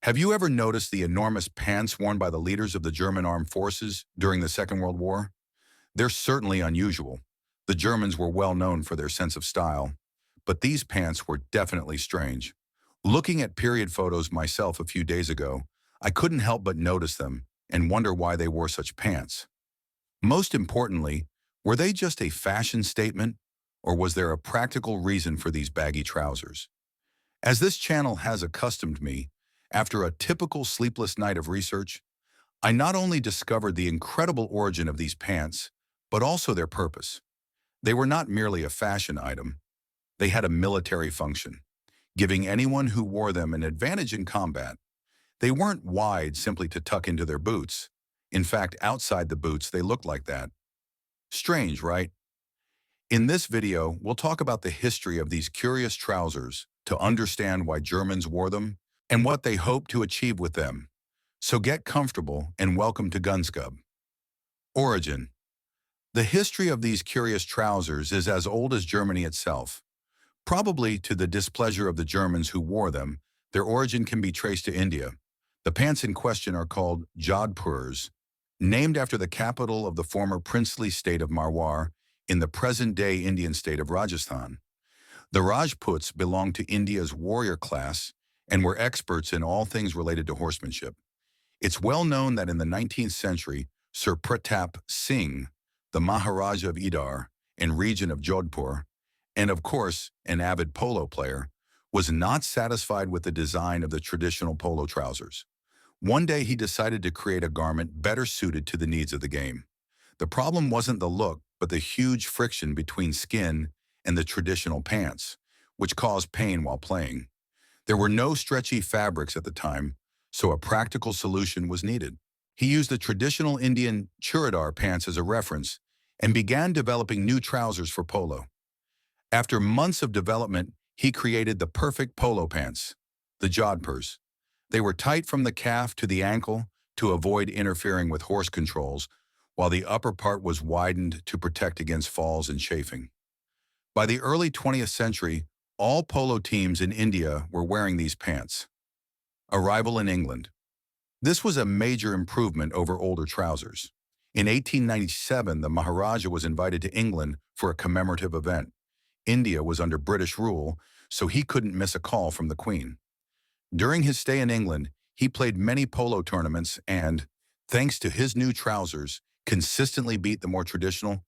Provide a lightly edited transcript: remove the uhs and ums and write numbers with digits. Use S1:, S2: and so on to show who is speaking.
S1: Have you ever noticed the enormous pants worn by the leaders of the German armed forces during the Second World War? They're certainly unusual. The Germans were well known for their sense of style, but these pants were definitely strange. Looking at period photos myself a few days ago, I couldn't help but notice them and wonder why they wore such pants. Most importantly, were they just a fashion statement, or was there a practical reason for these baggy trousers? As this channel has accustomed me, after a typical sleepless night of research, I not only discovered the incredible origin of these pants, but also their purpose. They were not merely a fashion item, they had a military function, giving anyone who wore them an advantage in combat. They weren't wide simply to tuck into their boots. In fact, outside the boots, they looked like that. Strange, right? In this video, we'll talk about the history of these curious trousers to understand why Germans wore them and what they hoped to achieve with them. So get comfortable and welcome to Gunscub. Origin. The history of these curious trousers is as old as Germany itself. Probably to the displeasure of the Germans who wore them, their origin can be traced to India. The pants in question are called Jodhpurs, named after the capital of the former princely state of Marwar in the present-day Indian state of Rajasthan. The Rajputs belonged to India's warrior class and were experts in all things related to horsemanship. It's well known that in the 19th century, Sir Pratap Singh, the Maharaja of Idar and region of Jodhpur, and of course, an avid polo player, was not satisfied with the design of the traditional polo trousers. One day he decided to create a garment better suited to the needs of the game. The problem wasn't the look, but the huge friction between skin and the traditional pants, which caused pain while playing. There were no stretchy fabrics at the time, so a practical solution was needed. He used the traditional Indian churidar pants as a reference and began developing new trousers for polo. After months of development, he created the perfect polo pants, the Jodhpurs. They were tight from the calf to the ankle to avoid interfering with horse controls, while the upper part was widened to protect against falls and chafing. By the early 20th century, all polo teams in India were wearing these pants. Arrival in England. This was a major improvement over older trousers. In 1897, the Maharaja was invited to England for a commemorative event. India was under British rule, so he couldn't miss a call from the Queen. During his stay in England, he played many polo tournaments and, thanks to his new trousers, consistently beat the more traditional